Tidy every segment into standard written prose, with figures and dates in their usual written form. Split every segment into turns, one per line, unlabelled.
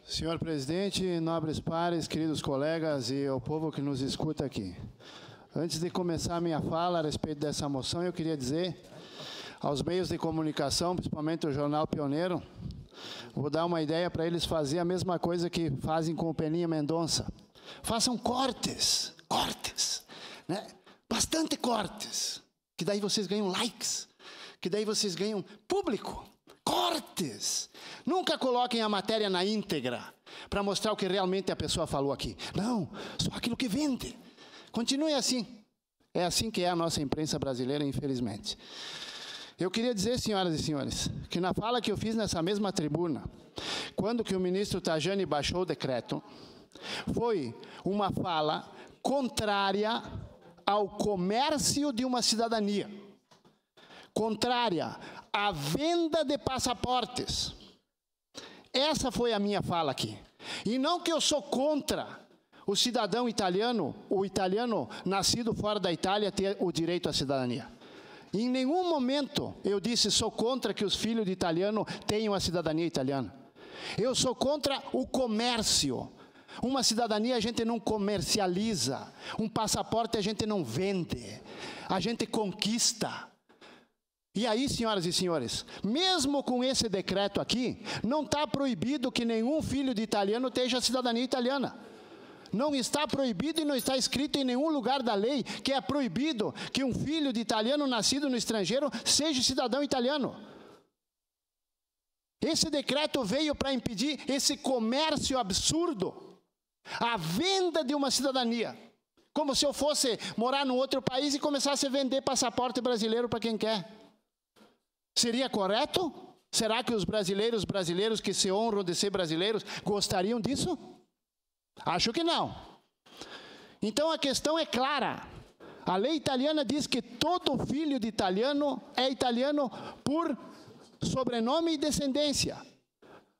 Senhor presidente, nobres pares, queridos colegas e o povo que nos escuta aqui. Antes de começar a minha fala a respeito dessa moção, eu queria dizer aos meios de comunicação, principalmente o Jornal Pioneiro, vou dar uma ideia para eles fazerem a mesma coisa que fazem com o Peninha Mendonça. Façam cortes, né? Bastante cortes, que daí vocês ganham likes, que daí vocês ganham público. Cortes. Nunca coloquem a matéria na íntegra para mostrar o que realmente a pessoa falou aqui. Não, só aquilo que vende. Continue assim. É assim que é a nossa imprensa brasileira, infelizmente. Eu queria dizer, senhoras e senhores, que na fala que eu fiz nessa mesma tribuna, quando que o ministro Tajani baixou o decreto, foi uma fala contrária ao comércio de uma cidadania, contrária à venda de passaportes. Essa foi a minha fala aqui. E não que eu sou contra o cidadão italiano, o italiano nascido fora da Itália, ter o direito à cidadania. Em nenhum momento eu disse sou contra que os filhos de italiano tenham a cidadania italiana. Eu sou contra o comércio. Uma cidadania a gente não comercializa. Um passaporte a gente não vende. A gente conquista. E aí, senhoras e senhores, mesmo com esse decreto aqui, não está proibido que nenhum filho de italiano tenha a cidadania italiana. Não está proibido e não está escrito em nenhum lugar da lei que é proibido que um filho de italiano nascido no estrangeiro seja cidadão italiano. Esse decreto veio para impedir esse comércio absurdo, a venda de uma cidadania. Como se eu fosse morar num outro país e começasse a vender passaporte brasileiro para quem quer. Seria correto? Será que os brasileiros que se honram de ser brasileiros gostariam disso? Acho que não. Então a questão é clara. A lei italiana diz que todo filho de italiano é italiano por sobrenome e descendência.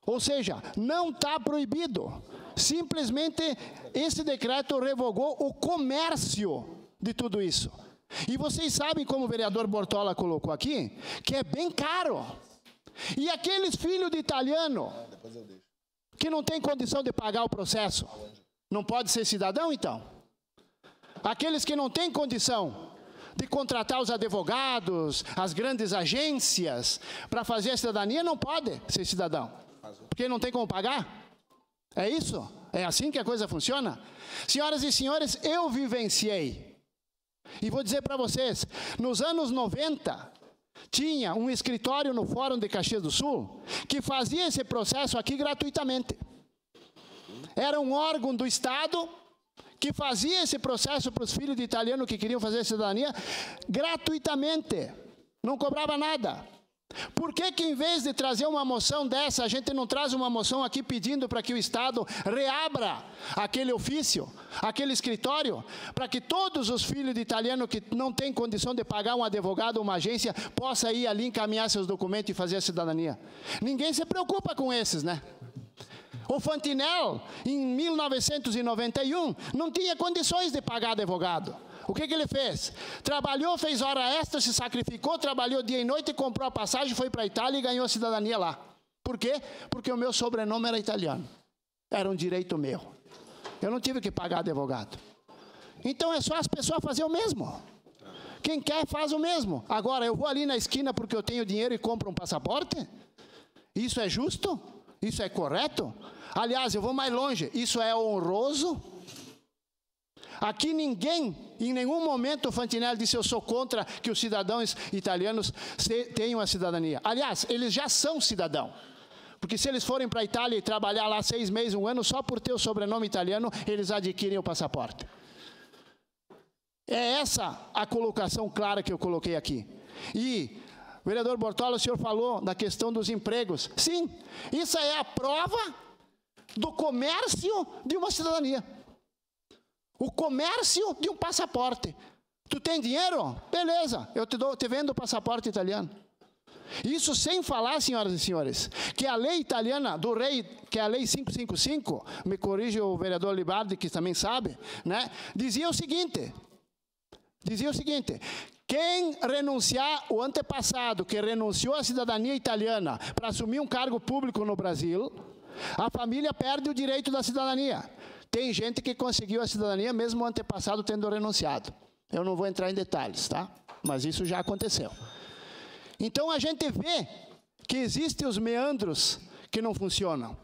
Ou seja, não está proibido. Simplesmente esse decreto revogou o comércio de tudo isso. E vocês sabem, como o vereador Bortola colocou aqui, que é bem caro. E aqueles filhos de italiano que não tem condição de pagar o processo, não pode ser cidadão, então? Aqueles que não têm condição de contratar os advogados, as grandes agências, para fazer a cidadania, não pode ser cidadão. Porque não tem como pagar? É isso? É assim que a coisa funciona? Senhoras e senhores, eu vivenciei. E vou dizer para vocês, nos anos 90, tinha um escritório no Fórum de Caxias do Sul que fazia esse processo aqui gratuitamente. Era um órgão do Estado que fazia esse processo para os filhos de italiano que queriam fazer cidadania gratuitamente. Não cobrava nada. Por que que em vez de trazer uma moção dessa, a gente não traz uma moção aqui pedindo para que o Estado reabra aquele ofício, aquele escritório, para que todos os filhos de italiano que não têm condição de pagar um advogado ou uma agência, possa ir ali encaminhar seus documentos e fazer a cidadania? Ninguém se preocupa com esses, né? O Fantinel, em 1991, não tinha condições de pagar advogado. O que ele fez? Trabalhou, fez hora extra, se sacrificou, trabalhou dia e noite, comprou a passagem, foi para a Itália e ganhou a cidadania lá. Por quê? Porque o meu sobrenome era italiano. Era um direito meu. Eu não tive que pagar advogado. Então é só as pessoas fazerem o mesmo. Quem quer faz o mesmo. Agora, eu vou ali na esquina porque eu tenho dinheiro e compro um passaporte? Isso é justo? Isso é correto? Aliás, eu vou mais longe. Isso é honroso? Aqui ninguém, em nenhum momento o Fantinel disse eu sou contra que os cidadãos italianos tenham a cidadania. Aliás, eles já são cidadão. Porque se eles forem para a Itália e trabalhar lá 6 meses, 1 ano, só por ter o sobrenome italiano, eles adquirem o passaporte. É essa a colocação clara que eu coloquei aqui. E, vereador Bortola, o senhor falou da questão dos empregos. Sim, isso é a prova do comércio de uma cidadania. O comércio de um passaporte. Tu tem dinheiro? Beleza, eu te vendo o passaporte italiano. Isso sem falar, senhoras e senhores, que a lei italiana do rei, que é a lei 555, me corrige o vereador Libardi, que também sabe, né? Dizia o seguinte, Quem renunciar, o antepassado que renunciou à cidadania italiana para assumir um cargo público no Brasil, a família perde o direito da cidadania. Tem gente que conseguiu a cidadania mesmo o antepassado tendo renunciado. Eu não vou entrar em detalhes, tá? Mas isso já aconteceu. Então a gente vê que existem os meandros que não funcionam.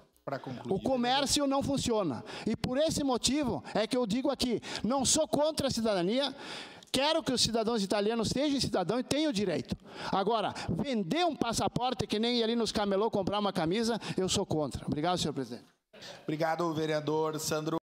O comércio não funciona. E por esse motivo é que eu digo aqui, não sou contra a cidadania, quero que os cidadãos italianos sejam cidadãos e tenham o direito. Agora, vender um passaporte que nem ir ali nos camelô comprar uma camisa, eu sou contra. Obrigado, senhor presidente.
Obrigado, vereador Sandro.